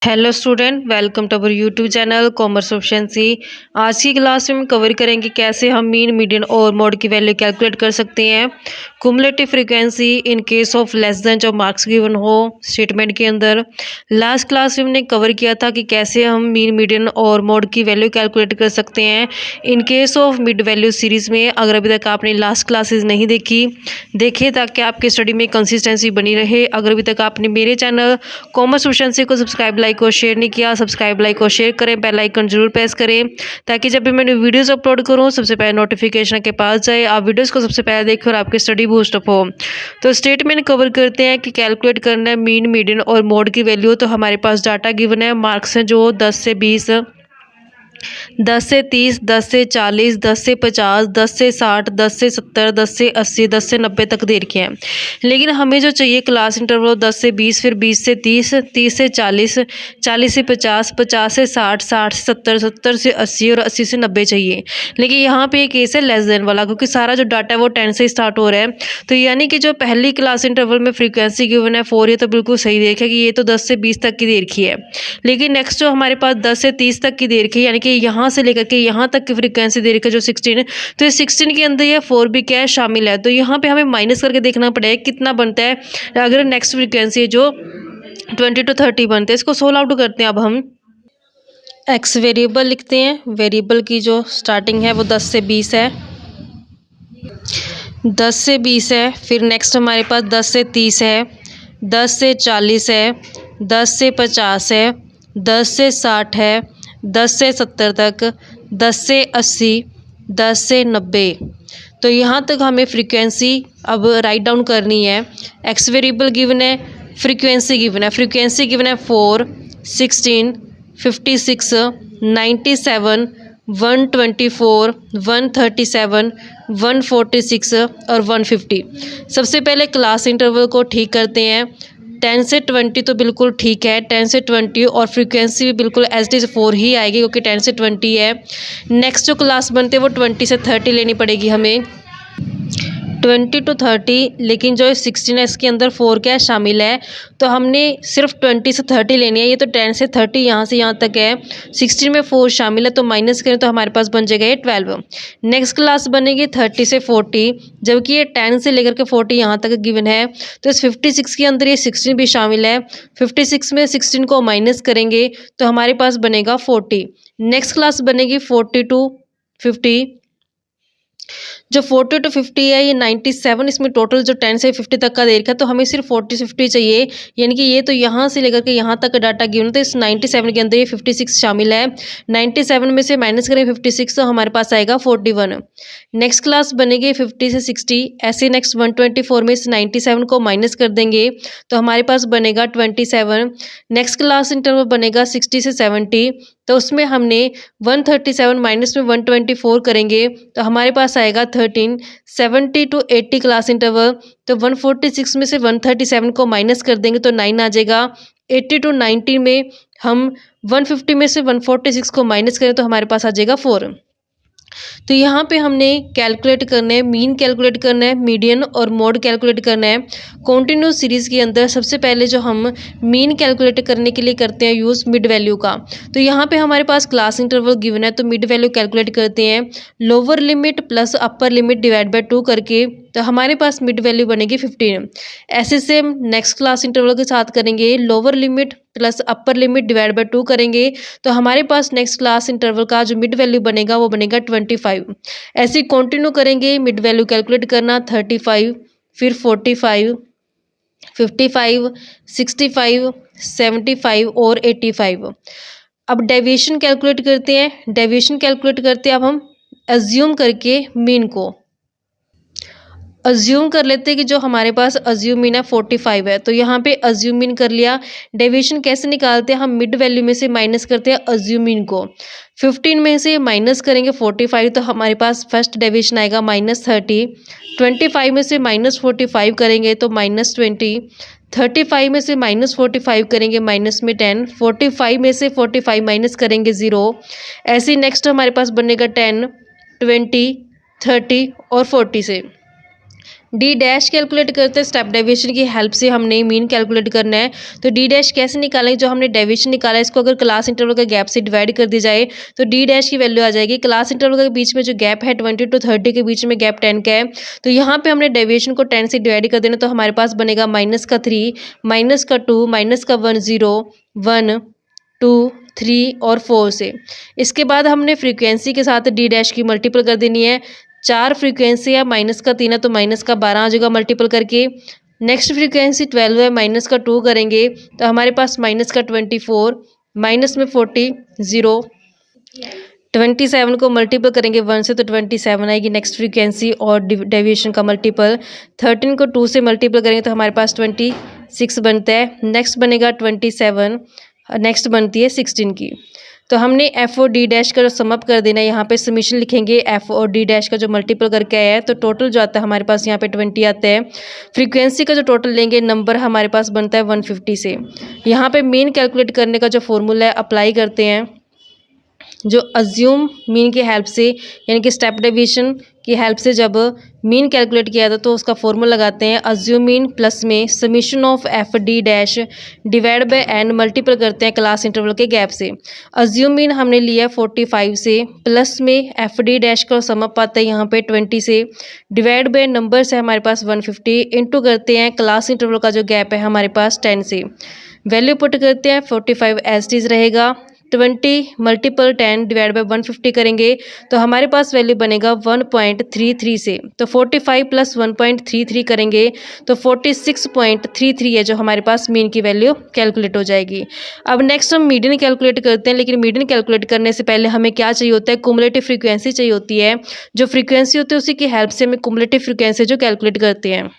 Hello student, welcome to our YouTube channel commerce options. आज की class में हम कवर करेंगे कैसे हम मीन, मीडियन और मोड की वैल्यू कैलकुलेट कर सकते हैं। Cumulative frequency in case of less than जो मार्क्स गिवन हो स्टेटमेंट के अंदर। लास्ट क्लास में हमने कवर किया था कि कैसे हम मीन, मीडियन और मोड की वैल्यू कैलकुलेट कर सकते हैं इन case of mid value series में। अगर अभी तक आपने लास्ट क्लासेज नहीं देखे ताकि आपकी स्टडी में कंसिस्टेंसी बनी रहे। अगर अभी तक आपने मेरे चैनल कॉमर्स ऑप्शंसी को सब्सक्राइब, लाइक और शेयर नहीं किया, सब्सक्राइब, लाइक और शेयर करें, बेल आइकन जरूर प्रेस करें ताकि जब भी मैंने वीडियोस अपलोड करूं सबसे पहले नोटिफिकेशन के पास जाए, आप वीडियोस को सबसे पहले देखें और आपकी स्टडी बूस्ट अप हो। तो स्टेटमेंट कवर करते हैं कि कैलकुलेट करना है मीन, मीडियन और मोड की वैल्यू। तो हमारे पास डाटा गिवन है, मार्क्स हैं जो 10 से 20, 10 से 30, 10 से 40, 10 से 50, 10 से 60, 10 से 70, 10 से 80, 10 से 90 तक दे रखे हैं। लेकिन हमें जो चाहिए क्लास इंटरवल 10 से 20, फिर 20 से 30, 30 से 40, 40 से 50, 50 से 60, 60 से 70, 70 से 80 और 80 से 90 चाहिए। लेकिन यहाँ पे एक केस है लेस देन वाला, क्योंकि सारा जो डाटा है वो 10 से स्टार्ट हो रहा है। तो यानी कि जो पहली क्लास इंटरवल में फ्रीक्वेंसी गिवन है 4, ये तो बिल्कुल सही देखे कि ये तो 10 से 20 तक की दे रखी है। लेकिन नेक्स्ट जो हमारे पास 10 से 30 तक की दे रखी है, यानी कि यहाँ से लेकर के यहाँ तक की फ्रीक्वेंसी दे रखी है जो 16, तो ये 16 के अंदर ये 4 भी क्या है, शामिल है। तो यहाँ पे हमें माइनस करके देखना पड़ेगा कितना बनता है। अगर नेक्स्ट फ्रीक्वेंसी है जो 20 to 30 बनते हैं, इसको सोल्व आउट करते हैं। अब हम एक्स वेरिएबल लिखते हैं। वेरिएबल की जो स्टार्टिंग है वो 10 से 20 है, 10 से 20 है। फिर नेक्स्ट हमारे पास 10 से 30 है, 10 से 40 है, 10 से 50 है, 10 से 60 है, 10 से 70 तक, 10 से 80, 10 से 90। तो यहाँ तक हमें फ्रीक्वेंसी अब राइट डाउन करनी है। एक्स वेरिएबल गिवन है, फ्रीक्वेंसी गिवन है। फ्रीक्वेंसी गिवन है 4, 16, 56, 97, 124, 137, 146 और 150। सबसे पहले क्लास इंटरवल को ठीक करते हैं। 10 से 20 तो बिल्कुल ठीक है, 10 से 20 और फ्रीक्वेंसी भी बिल्कुल एज इट इज़ 4 ही आएगी क्योंकि 10 से 20 है। नेक्स्ट जो क्लास बनते हैं वो 20 से 30 लेनी पड़ेगी हमें, 20 to 30। लेकिन जो 16 है इसके अंदर 4 क्या है, शामिल है। तो हमने सिर्फ 20 से 30 लेनी है। ये तो 10 से 30 यहाँ से यहाँ तक है, 16 में 4 शामिल है, तो माइनस करें तो हमारे पास बन जाएगा ये 12। नेक्स्ट क्लास बनेगी 30 से 40, जबकि ये 10 से लेकर के 40 यहाँ तक गिवन है। तो इस 56 के अंदर ये 16 भी शामिल है। 56 में 16 को माइनस करेंगे तो हमारे पास बनेगा 40। नेक्स्ट क्लास बनेगी 40 to 50। जो 40 to 50 है ये 97, इसमें टोटल जो 10 से 50 तक का दे रखा है, तो हमें सिर्फ 40 से 50 चाहिए। यानी कि ये तो यहाँ से लेकर के यहाँ तक का डाटा गिवन, तो इस 97 के अंदर ये 56 शामिल है। 97 में से माइनस करें 56 तो हमारे पास आएगा 41। नेक्स्ट क्लास बनेगी 50 से 60। ऐसे नेक्स्ट 124 में इस 97 को माइनस कर देंगे तो हमारे पास बनेगा 27। नेक्स्ट क्लास इंटरवल बनेगा 60 से 70, तो उसमें हमने 137 माइनस में 124 करेंगे तो हमारे पास आएगा 13। 70 to 80 क्लास इंटरवल, तो 146 में से 137 को माइनस कर देंगे तो 9 आ जाएगा। 80 to 90 में हम 150 में से 146 को माइनस करें तो हमारे पास आ जाएगा 4। तो यहाँ पे हमने कैलकुलेट करना है मीन, कैलकुलेट करना है मीडियन और मोड कैलकुलेट करना है। कॉन्टिन्यूस सीरीज़ के अंदर सबसे पहले जो हम मीन कैलकुलेट करने के लिए करते हैं यूज़ मिड वैल्यू का। तो यहाँ पे हमारे पास क्लास इंटरवल गिवन है, तो मिड वैल्यू कैलकुलेट करते हैं lower limit plus upper limit divide by 2 करके, तो हमारे पास मिड वैल्यू बनेगी 15। ऐसे सेम नेक्स्ट क्लास इंटरवल के साथ करेंगे, lower limit plus upper limit divide by 2 करेंगे तो हमारे पास नेक्स्ट क्लास इंटरवल का जो मिड वैल्यू बनेगा वो बनेगा 25। ऐसे कंटिन्यू करेंगे मिड वैल्यू कैलकुलेट करना। 35, फिर 45, 55, 65, 75 और 85। अब डेविएशन कैलकुलेट करते हैं। डेविएशन कैलकुलेट करते हैं अब हम अज्यूम करके मीन को अज्यूम कर लेते हैं कि जो हमारे पास अज्यूम मीन है 45 है, तो यहाँ पे अज्यूम मीन कर लिया। डेविएशन कैसे निकालते हैं, हम मिड वैल्यू में से माइनस करते हैं अज्यूम मीन को। 15 में से माइनस करेंगे 45 तो हमारे पास फर्स्ट डेविएशन आएगा -30। 25 में से -45 करेंगे तो -20। 35 में से -45 करेंगे माइनस में 10। 45 में से 45 माइनस करेंगे 0। ऐसे नेक्स्ट हमारे पास बनेगा 10, 20, 30 और 40 से। डी डैश कैलकुलेट करते हैं स्टेप डेविएशन की हेल्प से हमने मीन कैलकुलेट करना है। तो डी डैश कैसे निकालेंगे, जो हमने डेविएशन निकाला है इसको अगर क्लास इंटरवल का गैप से डिवाइड कर दी जाए तो डी डैश की वैल्यू आ जाएगी। क्लास इंटरवल के बीच में जो गैप है 20 to 30 के बीच में गैप 10 का है, तो यहाँ पे हमने डेविएशन को 10 से डिवाइड कर देना, तो हमारे पास बनेगा -3, -2, -1 0 1 2 3 और 4 से। इसके बाद हमने फ्रीक्वेंसी के साथ डी डैश की मल्टीपल कर देनी है। 4 फ्रीक्वेंसी है, -3 है तो -12 आ जाएगा मल्टीपल करके। नेक्स्ट फ्रीक्वेंसी 12 है, -2 करेंगे तो हमारे पास -24, माइनस में 40 0, 27 को मल्टीपल करेंगे 1 से तो 27 आएगी नेक्स्ट फ्रीक्वेंसी और डेविएशन का मल्टीपल। 13 को 2 से मल्टीपल करेंगे तो हमारे पास 26 बनता है। नेक्स्ट बनेगा 27, नेक्स्ट बनती है 16 की। तो हमने एफ और डी डैश का जो समअप कर देना है, यहाँ पे समीशन लिखेंगे एफ और डी डैश का जो मल्टीपल करके आया है, तो टोटल जो आता है हमारे पास यहाँ पे 20 आता है। फ्रीक्वेंसी का जो टोटल लेंगे नंबर हमारे पास बनता है 150 से। यहाँ पे मीन कैलकुलेट करने का जो फॉर्मूला है अप्लाई करते हैं, जो अज्यूम मीन की हेल्प से यानी कि स्टेप डेविएशन की हेल्प से जब मीन कैलकुलेट किया था तो उसका फॉर्मूला लगाते हैं अज्यूम मीन प्लस में summation of F D dash divide by N multiple करते हैं क्लास इंटरवल के गैप से। अज्यूम मीन हमने लिया 45 से, प्लस में एफ डी डैश का समअप आता है यहाँ पे 20 से, डिवाइड बाय नंबर से हमारे पास 150 इंटू करते हैं क्लास इंटरवल का जो गैप है हमारे पास 10 से। वैल्यू पुट करते हैं 45 एज इट इज रहेगा। 20 मल्टीपल 10 डिवाइड बाई 150 करेंगे तो हमारे पास वैल्यू बनेगा 1.33 से। तो 45 प्लस 1.33 करेंगे तो 46.33 है जो हमारे पास मीन की वैल्यू कैलकुलेट हो जाएगी। अब नेक्स्ट हम मीडियन कैलकुलेट करते हैं, लेकिन मीडियन कैलकुलेट करने से पहले हमें क्या चाहिए होता है, कुमुलेटिव फ्रीक्वेंसी चाहिए होती है। जो फ्रीक्वेंसी होती है उसी की हेल्प से हमें कुमुलेटिव फ्रीक्वेंसी जो कैलकुलेट करते हैं।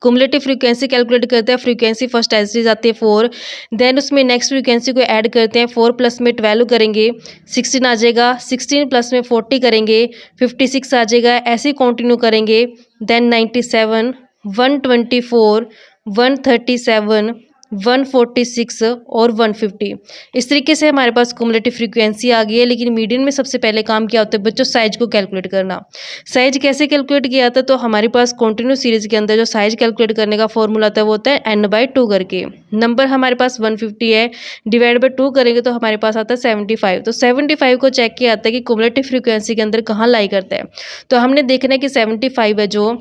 कुमुलेटिव फ्रीक्वेंसी कैलकुलेट करते हैं, फ्रीक्वेंसी फर्स्ट एज इट आती है 4, देन उसमें नेक्स्ट फ्रीक्वेंसी को ऐड करते हैं, 4 प्लस में 12 करेंगे 16 आ जाएगा, 16 प्लस में 40 करेंगे 56 आ जाएगा, ऐसे ही कंटिन्यू करेंगे। देन 97, 124, 137, 146 और 150। इस तरीके से हमारे पास कुमुलेटिव फ्रीक्वेंसी आ गई है। लेकिन मीडियन में सबसे पहले काम क्या होता है बच्चों, साइज को कैलकुलेट करना। साइज कैसे कैलकुलेट किया था, तो हमारे पास कंटिन्यू सीरीज के अंदर जो साइज कैलकुलेट करने का फॉर्मूला होता है वो होता है n/2 करके। नंबर हमारे पास 150 है, डिवाइड बाई 2 करेंगे तो हमारे पास आता है 75। तो 75 को चेक किया जाता है कि कुमुलेटिव फ्रीक्वेंसी के अंदर कहाँ लाई करता है। तो हमने देखना है कि 75 है जो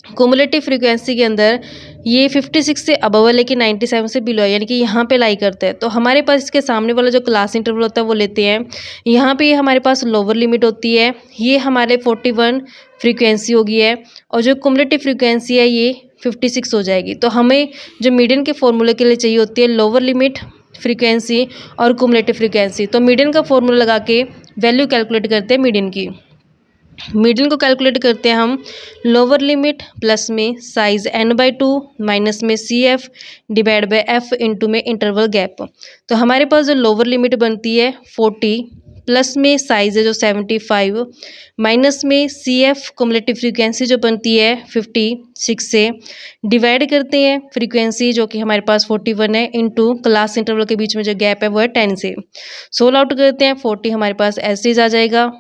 कुमुलेटिव फ्रीक्वेंसी के अंदर, ये 56 से अबव है लेकिन 97 से बिलो है, यानी कि यहाँ पे लाई करता है। तो हमारे पास इसके सामने वाला जो क्लास इंटरवल होता है वो लेते हैं। यहाँ पे ये हमारे पास लोअर लिमिट होती है, ये हमारे 41 फ्रीक्वेंसी होगी है, और जो कुमुलेटिव फ्रीक्वेंसी है ये 56 हो जाएगी। तो हमें जो मीडियन के फॉर्मूले के लिए चाहिए होती है लोअर लिमिट फ्रीक्वेंसी और कुमुलेटिव फ्रीक्वेंसी। तो मीडियन का फॉर्मूला लगा के वैल्यू कैलकुलेट करते हैं मीडियन की। मीडियन को कैलकुलेट करते हैं हम लोअर लिमिट प्लस में साइज n/2 माइनस में CF divide by F into में इंटरवल गैप। तो हमारे पास जो लोअर लिमिट बनती है 40 प्लस में साइज है जो 75 माइनस में CF कुमुलेटिव फ्रीक्वेंसी जो बनती है 56 से, डिवाइड करते हैं फ्रीक्वेंसी जो कि हमारे पास 41 है इंटू क्लास इंटरवल के बीच में जो गैप है वो है 10 से। सोल्व आउट करते हैं, 40 हमारे पास एज इज आ जाएगा,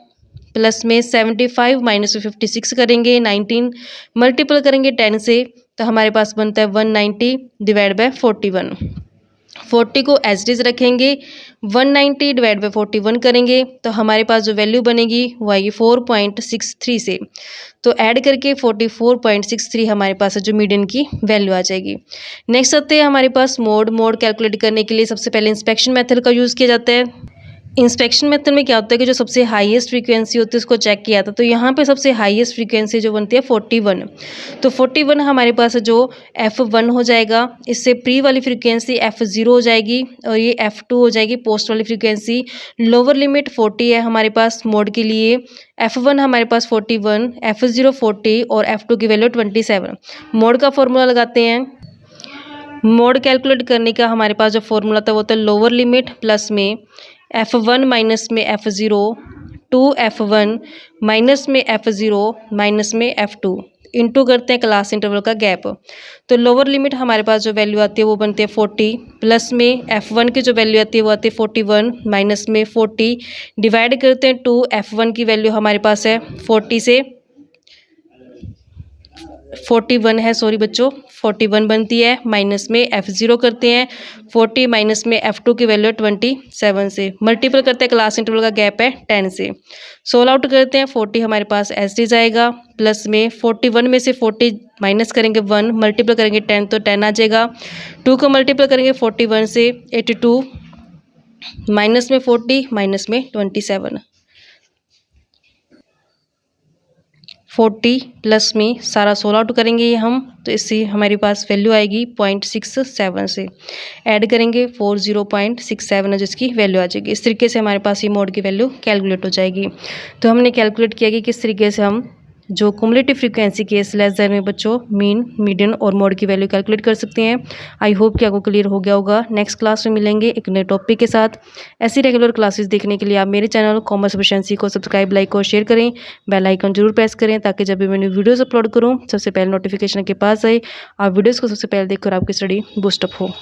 प्लस में 75 माइनस में 56 करेंगे 19 मल्टीपल करेंगे 10 से तो हमारे पास बनता है 190 डिवाइड बाय 41। 40 को एज इट इज रखेंगे, 190 डिवाइड बाय 41 करेंगे तो हमारे पास जो वैल्यू बनेगी वो आएगी 4.63 से। तो ऐड करके 44.63 हमारे पास है जो मीडियन की वैल्यू आ जाएगी। नेक्स्ट आते हैं हमारे पास मोड कैलकुलेट करने के लिए सबसे पहले इंस्पेक्शन मेथड का यूज़ किया जाता है। इंस्पेक्शन मेथड में क्या होता है कि जो सबसे हाईएस्ट फ्रीक्वेंसी होती है उसको चेक किया था, तो यहाँ पे सबसे हाईएस्ट फ्रीक्वेंसी जो बनती है 41। तो 41 हमारे पास जो F1 हो जाएगा, इससे प्री वाली फ्रीक्वेंसी F0 हो जाएगी और ये F2 हो जाएगी पोस्ट वाली फ्रीक्वेंसी। लोअर लिमिट 40 है हमारे पास मोड के लिए, F1 हमारे पास 41, F0 40 और F2 की वैल्यू 27। मोड का फॉर्मूला लगाते हैं। मोड कैलकुलेट करने का हमारे पास जो फॉर्मूला था वो था लोअर लिमिट प्लस में F1 माइनस में F0 2F1 माइनस में F0 माइनस में F2 इंटू करते हैं क्लास इंटरवल का गैप। तो लोअर लिमिट हमारे पास जो वैल्यू आती है वो बनती है 40 प्लस में F1 की जो वैल्यू आती है वो आती है 41 माइनस में 40 डिवाइड करते हैं 2F1 की वैल्यू हमारे पास है 40 से 41 है, सॉरी बच्चों 41 बनती है। माइनस में F0 करते हैं, 40 माइनस में F2 की वैल्यू है 27 से। मल्टीपल करते हैं, क्लास इंटरवल का गैप है 10 से। 16 आउट करते हैं, 40 हमारे पास ऐसे जाएगा। प्लस में 41 में से 40 माइनस करेंगे 1, मल्टीपल करेंगे 10 तो 10 आ जाएगा। 2 को मल्टीपल करेंगे 41 से 82, माइनस में 40 माइनस में 27, 40 प्लस में सारा 16 आउट करेंगे ये हम, तो इससे हमारे पास वैल्यू आएगी 0.67 से। ऐड करेंगे 40.67 है जिसकी वैल्यू आ जाएगी। इस तरीके से हमारे पास ये मोड की वैल्यू कैलकुलेट हो जाएगी। तो हमने कैलकुलेट किया कि किस तरीके से हम जो कुमुलेटिव फ्रीक्वेंसी के लेस देन में बच्चों मीन, मीडियन और मोड की वैल्यू कैलकुलेट कर सकते हैं। आई होप कि आपको क्लियर हो गया होगा। नेक्स्ट क्लास में मिलेंगे एक नए टॉपिक के साथ। ऐसी रेगुलर क्लासेस देखने के लिए आप मेरे चैनल कॉमर्स एफिशिएंसी को सब्सक्राइब, लाइक और शेयर करें। बेल आइकन जरूर प्रेस करें ताकि जब भी मैंने वीडियोस अपलोड करूं सबसे पहले नोटिफिकेशन के पास आए, आप वीडियोस को सबसे पहले देखकर आपकी स्टडी बूस्टअप हो।